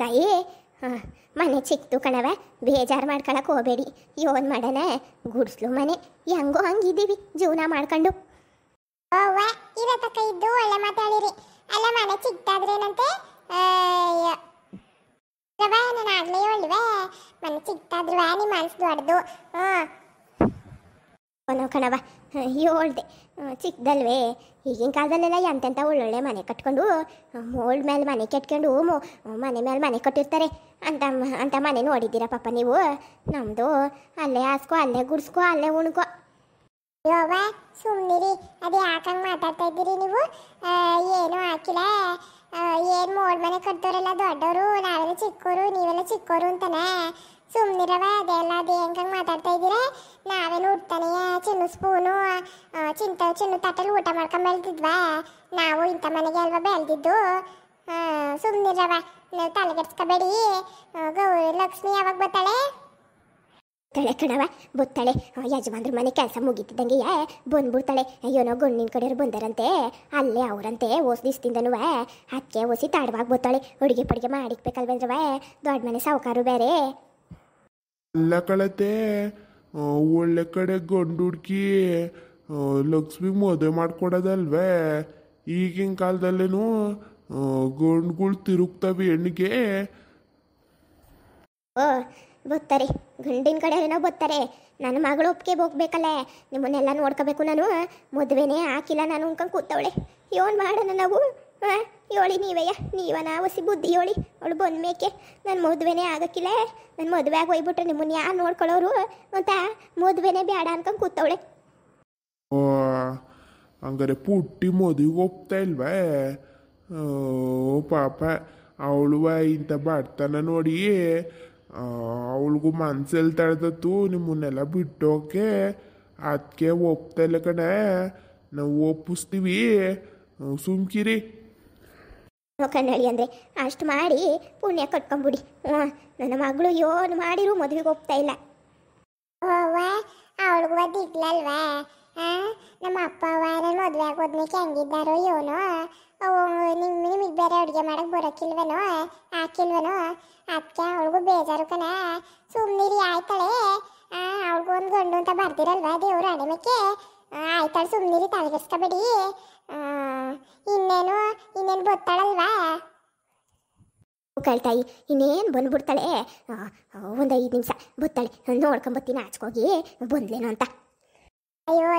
ತಾಯಿ ಮನೆ ಚಿಕ್ತು ಕಣವ, ಬೇಜಾರು ಮಾಡ್ಕೊಳಕ್ಕೆ ಹೋಗಬೇಡಿ. ಯೋನ್ ಮಾಡಣ, ಗುಡ್ಸ್ಲು ಮನೆ, ಹೆಂಗೋ ಹಂಗಿದ್ದೀವಿ ಜೀವನ ಮಾಡ್ಕೊಂಡು. ಅವ್ವ ಇವತ್ತಕ್ಕ ಇದ್ದು ಒಳ್ಳೆ ಮಾತಾಡಿರಿ. ಅಲ್ಲ ಮನೆ ಚಿಕ್ಕದಾದ್ರೇನಂತೆ ನಾನು ಆಗ್ಲೇ ಒಳ್ಳೆ ಮನೆ ಚಿಕ್ಕದಾದ್ರೂ ನಿಮ್ಮ ಮನಸ್ಸು ದೊಡ್ಡದು. ಕಣವ ಹೇಳ್ದೆ ಚಿಕ್ಕದಲ್ವೇ. ಈಗಿನ ಕಾಲದಲ್ಲೆಲ್ಲ ಎಂತೆಂಥ ಒಳ್ಳೊಳ್ಳೆ ಮನೆ ಕಟ್ಕೊಂಡು ಮೋಲ್ಡ್ ಮೇಲೆ ಮನೆ ಕಟ್ಕೊಂಡು ಮನೆ ಮೇಲೆ ಮನೆ ಕಟ್ಟಿರ್ತಾರೆ ಅಂತ ಅಂತ ಮನೆ ನೋಡಿದ್ದೀರಾ ಪಾಪ ನೀವು? ನಮ್ಮದು ಅಲ್ಲೇ ಹಾಸ್ಕೋ, ಅಲ್ಲೇ ಗುಡ್ಸ್ಕೋ, ಅಲ್ಲೇ ಉಣ್ಕೋ. ಯೋವ ಸುಮ್ಮನಿರಿ, ಅದು ಯಾಕಂಗೆ ಮಾತಾಡ್ತಾ ಇದ್ದೀರಿ ನೀವು? ಏನು ಹಾಕಿಲ್ಲ, ಏನು ಮೋಡ್ ಮನೆ ಕಟ್ಟೋರೆಲ್ಲ ದೊಡ್ಡವರು, ನಾವೆಲ್ಲ ಚಿಕ್ಕೋರು, ನೀವೆಲ್ಲ ಚಿಕ್ಕೋರು ಅಂತಾನೆ. ಸುಮ್ಮನಿರವ, ಅದೆಲ್ಲ ಅದು ಹೆಂಗಂಗೆ ಮಾತಾಡ್ತಾ ಇದ್ದೀರ? ನಾವೇನು ಉಡ್ತಾನೆ ಚಿನ್ನು ಸ್ಪೂನು ಚಿನ್ನು ತಟ್ಟಲ್ಲಿ ಊಟ ಮಾಡ್ಕೊಂಡು ಬೆಳೆದಿದ್ವಾ? ನಾವು ಇಂಥ ಮನೆಗೆ ಅಲ್ವಾ ಬೆಳೆದಿದ್ದು. ಸುಮ್ಮನಿರವ, ನೀವು ತಲೆಗೆಡ್ಸ್ಕೋಬೇಡಿ. ಗೌರಿ ಲಕ್ಷ್ಮಿ ಯಾವಾಗ ಬರ್ತಾಳೆ? ತಳೆ ಕಣವ ಬೊತ್ತಾಳೆ. ಯಜಮಾನ್ರ ಮನೆ ಕೆಲಸ ಮುಗಿತಿದ್ದಂಗೆ ಬಂದ್ಬಿಡ್ತಾಳೆ. ಏನೋ ಗಣ್ಣಿನ ಕಡೆಯವ್ರು ಬಂದಾರಂತೆ, ಅಲ್ಲೇ ಅವರಂತೆ ಓಸ್ ದಿಸ್ತಿಂದನೂ ಅದಕ್ಕೆ ಓಸಿ ತಾಡ್ವಾಗಿ ಬತ್ತಾಳೆ. ಅಡುಗೆ ಪಡಿಗೆ ಮಾಡಿಕ್ಬೇಕಲ್ವೇಂದ್ರವ, ದೊಡ್ಡ ಮನೆ ಸಾವುಕಾರು ಬೇರೆ. ಅಲ್ಲ ಕಳತೆ, ಒಳ್ಳೆ ಕಡೆ ಗಂಡು ಹುಡ್ಕಿ ಲಕ್ಷ್ಮಿ ಮದುವೆ ಮಾಡ್ಕೊಡೋದಲ್ವೇ? ಈಗಿನ ಕಾಲದಲ್ಲೇನು ಗಂಡುಗಳು ತಿರುಗ್ತವೆ ಹೆಣ್ಣಿಗೆ. ಬತ್ತಾರೆ, ಗಂಡಿನ ಕಡೆ ಏನೋ ಬತ್ತಾರೆ. ನನ್ನ ಮಗಳು ಒಪ್ಪಿಗೆ ಹೋಗ್ಬೇಕಲ್ಲ, ನಿಮ್ಮನ್ನೆಲ್ಲ ನೋಡ್ಕೋಬೇಕು. ನಾನು ಮದುವೆನೇ ಹಾಕಿಲ್ಲ ನಾನು ಅನ್ಕೊಂಡು ಕೂತವಳೆ. ಏನು ಮಾಡೋಣ ನಾವು? ಹೇಳಿ ನೀವನ ಹೊಸಿ ಬುದ್ಧಿ ಹೇಳಿ. ಅವಳು ಬಂದ್ಮೇಕೆ ನನ್ನ ಮದುವೆನೇ ಆಗಕ್ಕಿಲ್ಲ, ನನ್ನ ಮದುವೆ ಆಗಿ ಹೋಗ್ಬಿಟ್ರೆ ನಿಮ್ಮನ್ನ ಯಾರು ನೋಡ್ಕೊಳ್ಳೋರು ಅಂತ ಮದುವೆನೇ ಬೇಡ ಅನ್ಕೊಂಡು ಕೂತವಳೆ. ಹಂಗಾರೆ ಪುಟ್ಟಿ ಮದುವೆಗೆ ಒಪ್ತಾ ಇಲ್ವೇ? ಪಾಪ ಅವಳು ಇಂಥ ಬಡತನ ನೋಡಿ ಅವಳಿಗೂ ಮನ್ಸಲ್ಲಿ ತಡೆದತ್ತು ನಿಮ್ಮನ್ನೆಲ್ಲ ಬಿಟ್ಟೋಕೆ. ಅದಕ್ಕೆ ಒಪ್ತಾ ಇಲ್ಲ ಕಣೆ, ನಾವು ಒಪ್ಪಿಸ್ತೀವಿ, ಸುಮ್ಕಿರಿ. ಕನ್ನಡಿ ಅಂದರೆ ಅಷ್ಟು ಮಾಡಿ ಪುಣ್ಯ ಕಟ್ಕೊಂಬಿಡಿ. ನನ್ನ ಮಗಳು ಏನು ಮಾಡಿರು ಮದುವೆಗೆ ಹೋಗ್ತಾ ಇಲ್ಲ. ಅವಳಿಗೂ ದಿಗ್ಲಲ್ವಾ? ನಮ್ಮ ಅಪ್ಪ ಅವ್ವ ನನ್ನ ಮದುವೆ ಆಗೋದ್ಮೇಲೆ ಹೆಂಗಿದ್ದಾರೋ ಏನೋ. ನಿಮಗೆ ಬೇರೆ ಅಡುಗೆ ಮಾಡಕ್ಕೆ ಬರೋಕ್ಕಿಲ್ವೇನೋ, ಹಾಕಿಲ್ವೇನೋ, ಅದಕ್ಕೆ ಅವಳಿಗೂ ಬೇಜಾರು ಕಣ. ಸುಮ್ಮನಿರಿ ಆಯ್ತಾಳೆ. ಅವಳಿಗೂ ಒಂದು ಗಂಡು ಅಂತ ಬರ್ದಿರಲ್ವಾ ದೇವ್ರು ಹಣೆಮೇಕೆ? ಆಯ್ತಾಳೆ, ಸುಮ್ಮನಿರಿ, ತಲೆಗೆಡ್ಸ್ಕೋಬೇಡಿ. ಇನ್ನೇನು ಗೊತ್ತಾಳಲ್ವಾ? ಕಳ್ತಾಯಿ ಇನ್ನೇನು ಬಂದ್ಬಿಡ್ತಾಳೆ. ಒಂದು 5 ನಿಮಿಷ ಬತ್ತಾಳೆ, ನೋಡ್ಕೊಂಬತ್ತೀನಿ ಆಚ್ಕೋಗಿ ಬಂದ್ಲೇನೋ ಅಂತ. ಅಯ್ಯೋ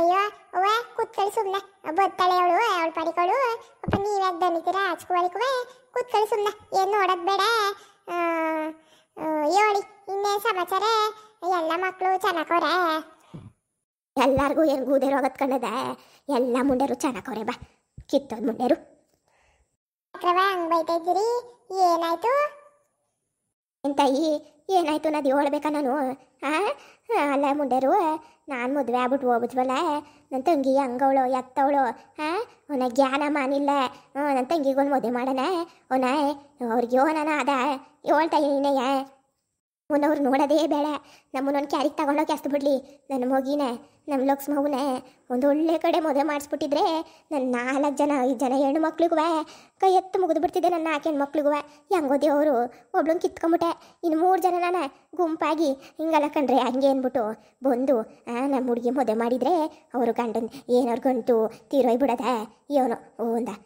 ಅವ್ವ ಕೂತ್ಕೊಳ್ಳಿ ಸುಮ್ಮನೆ. ಬರ್ತಾಳೆ ಅವಳ ಪಡಿಗಳು. ಅಪ್ಪ ನೀವ್ಯಾಕೆ ದನಿತೀರಾ ಆಚ್ಕೋವಳಿಕುವೆ? ಕೂತ್ಕೊಳ್ಳಿ ಸುಮ್ಮನೆ, ಏನು ನೋಡೋದು ಬೇಡ. ಹೇಳಿ ಇನ್ನೇನು ಸಮಾಚಾರ? ಎಲ್ಲ ಮಕ್ಕಳು ಚೆನ್ನಾಗವ್ರೆ? ಎಲ್ಲರಿಗೂ ಏನು ಗೂದೇರು ಹೋಗೋದು ಕಣ್ಣದ, ಎಲ್ಲ ಮುಂಡೆರು ಚೆನ್ನಾಗವ್ರೆ. ಬಾ ಕಿತ್ತೋದು ಮುಂಡೆರು. ಹಂಗೆ ಬೈತಾ ಇದ್ದೀರಿ, ಏನಾಯ್ತು? ಎಂತಾಯಿ ಏನಾಯ್ತು ಅನ್ನೋದು ಹೇಳ್ಬೇಕಾ ನಾನು? ಅಲ್ಲ ಮುಂಡೆರು, ನಾನು ಮದುವೆ ಆಗ್ಬಿಟ್ಟು ಹೋಗ್ಬಿಟ್ವಲ್ಲ, ನನ್ನ ತಂಗಿ ಹಂಗವಳು ಎತ್ತವಳು. ಅವನ ಜ್ಞಾನ ಮಾನಿಲ್ಲ. ನನ್ನ ತಂಗಿಗೊಂದು ಮದುವೆ ಮಾಡೋಣ, ಅವ್ರಿಗೆ ನಾನು ಅದ ಹೇಳ್ತಾಯಿ ನೀನೆಯ. ಅವನವ್ರು ನೋಡೋದೇ ಬೇಡ, ನಮ್ಮನ್ನೊಂದು ಕ್ಯಾರಿಗೆ ತಗೊಂಡೋಗಿ ಅಷ್ಟು ಬಿಡ್ಲಿ. ನನ್ನ ಮಗಿನ ನಮ್ಮ ಲಕ್ಷ್ಮವ್ವನ ಒಂದು ಒಳ್ಳೆ ಕಡೆ ಮದುವೆ ಮಾಡಿಸ್ಬಿಟ್ಟಿದ್ರೆ ನನ್ನ 4 ಜನ 5 ಜನ ಹೆಣ್ಣು ಮಕ್ಳಿಗೂ ಕೈ ಎತ್ತು ಮುಗಿದು ಬಿಡ್ತಿದ್ದೆ. ನನ್ನ 4 ಹೆಣ್ಮಕ್ಳಿಗೂ ಹೆಂಗೋ ದೇವರು ಒಬ್ಳನ್ನ ಕಿತ್ಕೊಂಬಿಟ್ಟೆ. ಇನ್ನು 3 ಜನ ನಾನು ಗುಂಪಾಗಿ ಹಿಂಗಲ್ಲ ಕಣ್ರೆ ಹಂಗೆ ಅಂದ್ಬಿಟ್ಟು ಬಂದು ನಮ್ಮ ಹುಡುಗಿ ಮದುವೆ ಮಾಡಿದರೆ ಅವರು ಗಂಡನ ಏನವ್ರು ಗಂಟು ತೀರೋಯ್ಬಿಡೋದ ಏನೋ ಒಂದು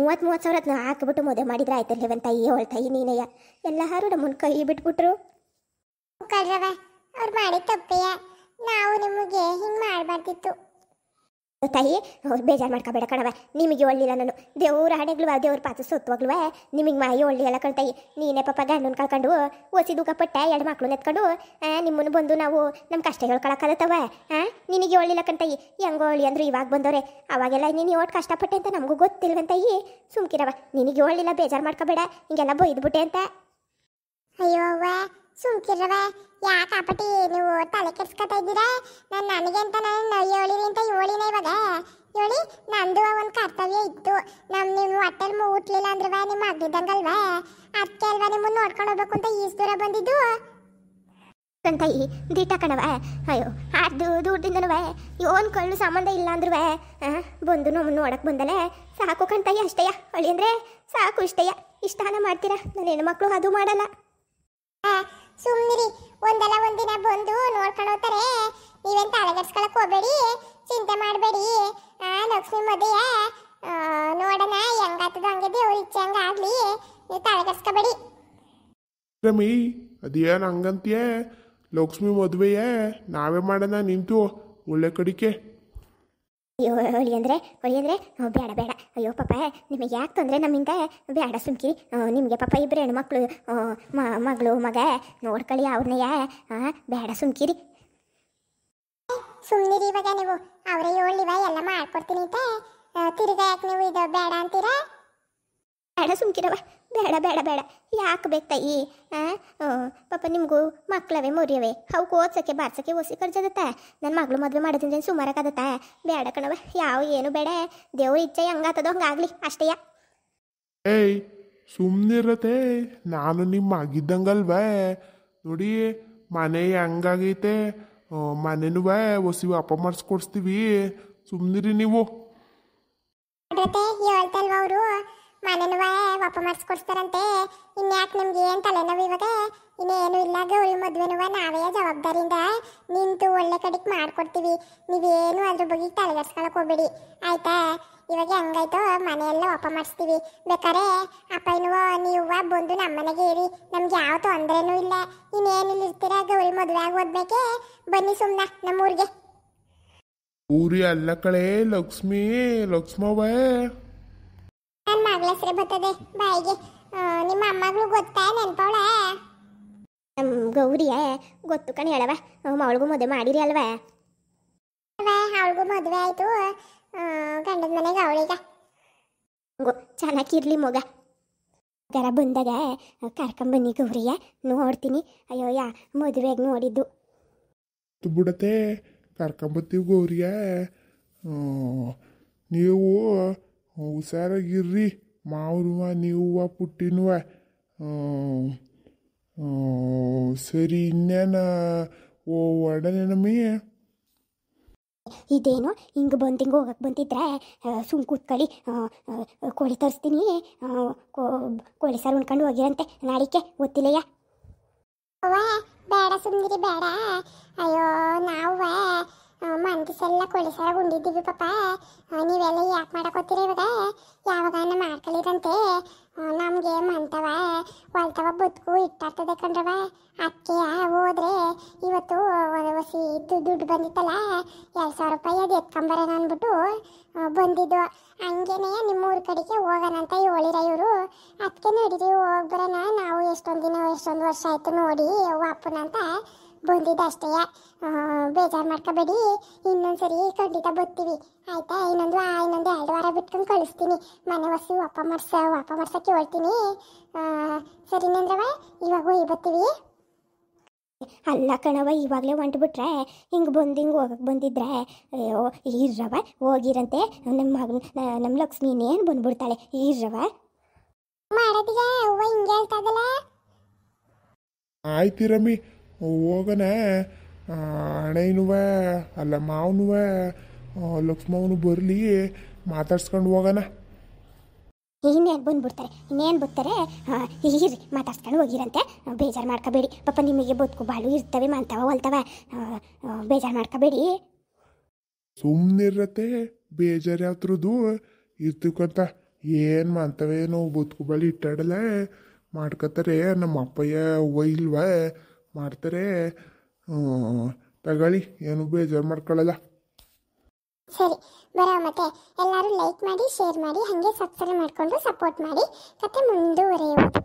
30 ಸಾವಿರ ಹಾಕಿಬಿಟ್ಟು ಮದುವೆ ಮಾಡಿದ್ರೆ ಆಯ್ತಲ್ಲೇವಂತ ಹೇಳ್ತಾಯಿ ನೀನೆಯ. ಎಲ್ಲರೂ ನಮ್ಮನ್ನು ಕೈ ಬಿಟ್ಬಿಟ್ರು. ಕಳ್ರವ ಅವ್ರು ಮಾಡಿ ತಪ್ಪೆಯ, ನಾವು ನಿಮಗೆ ಹಿಂಗೆ ಮಾಡಬಾರ್ದಿತ್ತು. ತಾಯಿ ಅವ್ರು ಬೇಜಾರು ಮಾಡ್ಕೋಬೇಡ ಕಣವ, ನಿಮಗೆ ಒಳ್ಳಿಲ್ಲ ನಾನು. ದೇವ್ರ ಹಣೆಗಳು ದೇವ್ರ ಪಾತ್ರ ಸೊತ್ತವಾಗ್ಲುವ ನಿಮಗೆ ಮಾಯಿ ಒಳ್ಳಿಲ್ಲ ಕಣ್ತಾಯಿ. ನೀನೇ ಪಾಪ ಗಂಡನ ಕಳ್ಕೊಂಡು ಓಸಿ ದುಃಖಪಟ್ಟ 2 ಮಕ್ಳು ನೆತ್ಕೊಂಡು ನಿಮ್ಮನ್ನು ಬಂದು ನಾವು ನಮ್ಮ ಕಷ್ಟ ಹೇಳ್ಕೊಳಕ್ಕತ್ತವ. ನಿನಗೆ ಒಳ್ಳಿಲ್ಲ ಕಣ್ತಾಯಿ. ಹೆಂಗೋ ಒಳ್ಳಿ ಅಂದ್ರು ಇವಾಗ ಬಂದವ್ರೆ, ಅವಾಗೆಲ್ಲ ನೀನು ಒಟ್ಟು ಕಷ್ಟಪಟ್ಟೆ ಅಂತ ನಮಗೂ ಗೊತ್ತಿಲ್ವಂತಾಯಿ. ಸುಮ್ಕಿರವ, ನಿನಗೆ ಒಳ್ಳಿಲ್ಲ, ಬೇಜಾರು ಮಾಡ್ಕೋಬೇಡ, ಹಿಂಗೆಲ್ಲ ಬೈದ್ಬಿಟ್ಟೆ ಅಂತ. ಅಯ್ಯೋ ಅವ್ವ ಸುಮ್ಕಿರವ, ಯಾಕೆ ಆಪಟಿ ನೀವು ತಲೆ ಕೆಡ್ಸ್ಕೊತಾ ಇದ್ದೀರಾ? ನನಗೆ ಅಂತ ನಾನು ಹೇಳಿರಿ ಅಂತ ಹೇಳಿನ ಇವಾಗ. ಹೇಳಿ ನಂದು ಒಂದು ಕರ್ತವ್ಯ ಇತ್ತು. ನಿಮ್ಮ ಹೊಟ್ಟೆಲ್ ಊಟ್ಲಿಲ್ಲ ಅಂದ್ರೆ ನಿಮ್ಮ ಮಗ್ದಿದ್ದಂಗಲ್ವಾ? ಅದಕ್ಕೆ ಅಲ್ವಾ ನಿಮ್ಮನ್ನು ನೋಡ್ಕೊಂಡು ಹೋಗ್ಬೇಕು ಅಂತ ಈಸ್ ದೂರ ಬಂದಿದ್ದು. ಕಂತಾಯಿ ದೀಟ ಕಣವ. ಅಯ್ಯೋ ಅದು ದೂರದಿಂದನವ ಏನು ಕಳ್ಳು ಸಂಬಂಧ ಇಲ್ಲ ಅಂದ್ರೂ ಬಂದು ನಮ್ಮನ್ನು ನೋಡಕ್ಕೆ ಬಂದಲೆ ಸಾಕು ಕಣ್ತಾಯಿ. ಅಷ್ಟೇಯ ಹೊಳಿ ಅಂದರೆ ಸಾಕು ಇಷ್ಟೇಯ. ಇಷ್ಟಾನ ಮಾಡ್ತೀರಾ? ನನ್ನ ಹೆಣ್ಮಕ್ಳು ಅದು ಮಾಡಲ್ಲ. ಸುಮ್ಮನಿರಿ, ಒಂದಲ್ಲ ಒಂದಿನ ಬಂದು ನೋಡ್ಕೊಂಡು ಹೋಗ್ತಾರೆ. ನೀವೇನು ತಲೆಗೆಡ್ಸ್ಕೊಳಕ್ ಹೋಗ್ಬೇಡಿ, ಚಿಂತೆ ಮಾಡಬೇಡಿ. ಲಕ್ಷ್ಮಿ ಮದುವೆ ನೋಡೋಣ, ಹೆಂಗಾಗ್ತದ ಹಂಗೆ ದೇವ್ರ ಇಚ್ಛೆ ಹಂಗಾಗ್ಲಿ, ನೀವು ತಲೆಗೆಡ್ಸ್ಕೊಬೇಡಿ. ರಮಿ ಅದೇನು ಹಂಗಂತೀಯ? ಲಕ್ಷ್ಮಿ ಮದುವೆಯೇ ನಾವೇ ಮಾಡೋಣ ನಿಂತು ಒಳ್ಳೆ ಕಡಿಕೆ. ಅಯ್ಯೋ ಹೊಳಿ ಅಂದರೆ ಬೇಡ ಬೇಡ. ಅಯ್ಯೋ ಪಾಪ ನಿಮಗೆ ಯಾಕೆ ತೊಂದರೆ ನಮ್ಮಿಂದ? ಬೇಡ ಸುಮ್ಕಿ. ನಿಮಗೆ ಪಾಪ ಇಬ್ಬರು ಹೆಣ್ಮಕ್ಳು, ಮಗಳು ಮಗ ನೋಡ್ಕೊಳ್ಳಿ ಅವ್ರನ್ನಯ್ಯ. ಬೇಡ ಸುಮ್ಕಿರಿ. ಸುಮ್ಮನಿರಿ, ಇವಾಗ ನೀವು ಅವರೇ ಹೇಳಿವ ಎಲ್ಲ ಮಾಡ್ಕೊಡ್ತೀನಿ ಅಂತ, ತಿರ್ಗಾ ಯಾಕೆ ನೀವು ಇದು ಬೇಡ ಅಂತೀರಾ? ಬೇಡ ಸುಮ್ಕಿರವ, ಬೇಡ ಬೇಡ ಬೇಡ. ಯಾಕೆ ಬೇಕು ತಾಯಿ? ಪಾಪ ನಿಮಗೂ ಮಕ್ಳವೆ ಮುರಿಯವೆ, ಅವಕ್ಕೆ ಓದ್ಸೋಕ್ಕೆ ಬಾರ್ಸೋಕ್ಕೆ ಓಸಿ ಖರ್ಚದತ್ತ. ನನ್ನ ಮಗಳು ಮದುವೆ ಮಾಡೋದ್ರಿಂದ ಸುಮಾರಾಗದತ್ತ. ಬೇಡ ಕಣವ, ಯಾವ ಏನು ಬೇಡ. ದೇವ್ರ ಇಚ್ಛೆ ಹೆಂಗಾತದೋ ಹಂಗಾಗ್ಲಿ ಅಷ್ಟೇಯ. ಏಯ್ ಸುಮ್ಮನಿರತ್ತೆ, ನಾನು ನಿಮ್ಮ ಆಗಿದ್ದಂಗಲ್ವೇ ನೋಡಿ. ಮನೆ ಹೆಂಗಾಗೈತೆ, ಮನೆನೂ ಹೊಸಿ ಅಪ್ಪ ಮಾಡಿಸ್ಕೊಡ್ಸ್ತೀವಿ. ಸುಮ್ಮನಿರಿ ನೀವು. ಹೇಳ್ತಲ್ವ ಅವರು ಮನೆನೂ ವಾಪ ಮಾಡಿಸ್ಕೊಡ್ತಾರಂತೆ. ಇನ್ಯಾಕೆ ನಿಮ್ಗೆ ಏನು ತಲೆನೋವು ಇವಾಗ? ಇನ್ನೇನು ಇಲ್ಲ, ಗೌರಿ ಮದುವೆನೂ ನಾವೇ ಜವಾಬ್ದಾರಿಯಿಂದ ನಿಂತು ಒಳ್ಳೆ ಕಡೆಗೆ ಮಾಡ್ಕೊಡ್ತೀವಿ. ನೀವೇನು ಅದ್ರ ಬಗ್ಗೆ ತಲೆಗೆಡ್ಸ್ಕೊಳಕ್ ಹೋಗ್ಬೇಡಿ ಆಯ್ತಾ? ಇವಾಗ ಹೆಂಗಾಯ್ತೋ ಮನೆಯೆಲ್ಲ ವಾಪ ಮಾಡಿಸ್ತೀವಿ. ಬೇಕಾರೆ ಅಪ್ಪನೂ ನೀವು ಬಂದು ನಮ್ಮನೆಗೆ ಇರಿ, ನಮ್ಗೆ ಯಾವ ತೊಂದರೆನೂ ಇಲ್ಲ. ಇನ್ನೇನಿಲ್ಲ ಇರ್ತೀರಾ, ಗೌರಿ ಮದುವೆ ಆಗಿ ಹೋದ್ಬೇಕೆ ಬನ್ನಿ ಸುಮ್ಮನೆ ನಮ್ಮೂರಿಗೆ. ಊರಿ ಅಲ್ಲ ಕಳೆ ಲಕ್ಷ್ಮವ್ವ. ನನ್ನ ಮಗಳ ಹೆಸರೇ ಬರ್ತದೆ ಬಾಯಿಗೆ. ನಿಮ್ಮ ಅಮ್ಮಗಳು ಗೊತ್ತಾ ನೆನ್ಪವಳ? ನಮ್ಮ ಗೌರಿಯ ಗೊತ್ತು ಕಣ್ ಹೇಳವ. ಅವಳಿಗೂ ಮದುವೆ ಮಾಡಿರಿ ಅಲ್ವಾ? ಅವಳಿಗೂ ಮದುವೆ ಆಯ್ತು, ಗಂಡದ ಮನೆಗೆ ಅವಳೀಗ. ಚೆನ್ನಾಗಿರ್ಲಿ ಮಗ. ಗರ ಬಂದಾಗ ಕರ್ಕೊಂಬನ್ನಿ ಗೌರಿಯ, ನೋಡ್ತೀನಿ. ಅಯ್ಯೋ ಮದುವೆಗೆ ನೋಡಿದ್ದು ಬಿಡತ್ತೆ, ಕರ್ಕೊಂಬತ್ತೀವಿ ಗೌರಿಯ. ನೀವು ಹುಷಾರಾಗಿರ್ರಿ, ಮಾವ್ರುವ ನೀವ ಪುಟ್ಟಿನುವ. ಸರಿ, ಇನ್ನೇನ ಓ ಒಡನೆನಮ್ಮಿ. ಇದೇನು ಹಿಂಗೆ ಹೋಗಕ್ಕೆ ಬಂತಿದ್ರೆ ಸುಮ್ ಕೂತ್ಕೊಳ್ಳಿ. ಕೋಳಿ ತರಿಸ್ತೀನಿ, ಕೋಳಿ ಸಾರು ಉಣ್ಕೊಂಡು ಹೋಗಿರಂತೆ ನಾಳಿಕೆ ಗೊತ್ತಿಲ್ಲಯ್ಯ. ಬೇಡ ಸುಮ್ಮನಿರಿ, ಬೇಡ. ಅಯ್ಯೋ ನಾವು ಮಂದಿಸೆಲ್ಲ ಕೊಳಿಸಾರ ಉಂಡಿದ್ದೀವಿ ಪಾಪ. ನೀವೆಲ್ಲ ಯಾಕೆ ಮಾಡಕೋತೀರಿ ಇವಾಗ? ಯಾವಾಗ ಮಾಡ್ಕೊಳ್ಳಿರಂತೆ. ನಮಗೆ ಮಂತವ ಹೊಲ್ತವ ಬದುಕು ಇಟ್ಟಾಗ್ತದೆ ಕಣ್ರವ. ಅದಕ್ಕೆ ಹೋದ್ರೆ ಇವತ್ತು ಹೊಸಿ ದುಡ್ಡು ಬಂದಿತ್ತಲ್ಲ, 2,000 ರೂಪಾಯಿ ಅದು ಎತ್ಕೊಂಬರೋಣ ಅಂದ್ಬಿಟ್ಟು ಬಂದಿದ್ದು. ಹಂಗೇನೆ ನಿಮ್ಮೂರ ಕಡೆಗೆ ಹೋಗೋಣ ಅಂತ ಹೇಳಿರ ಇವರು. ಅದಕ್ಕೆ ನಡೀರಿ ಹೋಗ್ಬರೋಣ, ನಾವು ಎಷ್ಟೊಂದು ವರ್ಷ ಆಯಿತು ನೋಡಿ ವಾಪನ ಅಂತ ಬಂದಿದ್ದು ಅಷ್ಟೇ. ಬೇಜಾರು ಮಾಡ್ಕೋಬೇಡಿ, ಇನ್ನೊಂದ್ಸರಿ ಖಂಡಿತ ಬರ್ತೀವಿ ಆಯ್ತಾ? ಇನ್ನೊಂದು 2 ವಾರ ಬಿಟ್ಕೊಂಡು ಕಳಿಸ್ತೀನಿ. ಮನೆ ಹೊಸಿ ವಾಪ ಮಾಡ್ಸೋಕ್ಕೆ ಹೇಳ್ತೀನಿ. ಸರಿನೇಂದ್ರವ, ಇವಾಗ ಹೋಗಿ ಬರ್ತೀವಿ. ಅಲ್ಲ ಕಣವ, ಇವಾಗಲೇ ಹೊಂಟ್ಬಿಟ್ರೆ ಹಿಂಗೆ ಹೋಗಕ್ಕೆ ಬಂದಿದ್ರೆ ಅಯ್ಯೋ ಇರ್ರವ, ಹೋಗಿರಂತೆ. ನಮ್ಮ ಲಕ್ಷ್ಮಿ ಇನ್ನೇನು ಬಂದ್ಬಿಡ್ತಾಳೆ, ಇರ್ರವ. ಮಾಡೋದೀಗ ಹೂವ ಹಿಂಗೆ ಹೇಳ್ತಾದಲ್ಲ. ಆಯ್ತಿರಮ್ಮಿ, ಹೋಗೋಣ. ಹಣೆನುವ ಅಲ್ಲ ಮಾವನುವ ಲಕ್ಷ್ಮವನು ಬರಲಿ, ಮಾತಾಡ್ಸ್ಕೊಂಡು ಹೋಗೋಣ. ಇನ್ನೇನು ಬರ್ತಾರೆ ಇರ್ರಿ, ಮಾತಾಡ್ಸ್ಕೊಂಡು ಹೋಗಿರಂತೆ. ಬೇಜಾರು ಮಾಡ್ಕೋಬೇಡಿ ಪಾಪ, ನಿಮಗೆ ಬದುಕು ಬಾಳು ಇರ್ತವೆ, ಮಂತವ ಹೊಲ್ತವ. ಬೇಜಾರು ಮಾಡ್ಕೋಬೇಡಿ. ಸುಮ್ಮನಿರತ್ತೆ, ಬೇಜಾರು ಯಾವ್ದ್ರದ್ದು ಇರ್ತೀವಂತ. ಏನು ಮಾಡ್ತವೇನೋ ಬದುಕು ಬಾಳಿ ಇಟ್ಟಾಡಲ್ಲ ಮಾಡ್ಕೋತಾರೆ. ನಮ್ಮ ಅಪ್ಪಯ್ಯ ಹೂವ ಇಲ್ವ ಮಾಡ್ತಾರೆ. ತಗೊಳ್ಳಿ, ಏನು ಬೇಜಾರು ಮಾಡ್ಕೊಳ್ಳಲ್ಲ. ಸರಿ ಬರೋ, ಮತ್ತೆ ಎಲ್ಲರೂ ಲೈಕ್ ಮಾಡಿ, ಶೇರ್ ಮಾಡಿ, ಹಾಗೆ ಸಬ್ಸ್ಕ್ರೈಬ್ ಮಾಡಿಕೊಂಡು ಸಪೋರ್ಟ್ ಮಾಡಿ. ಕತೆ ಮುಂದುವರೆಯುವುದು.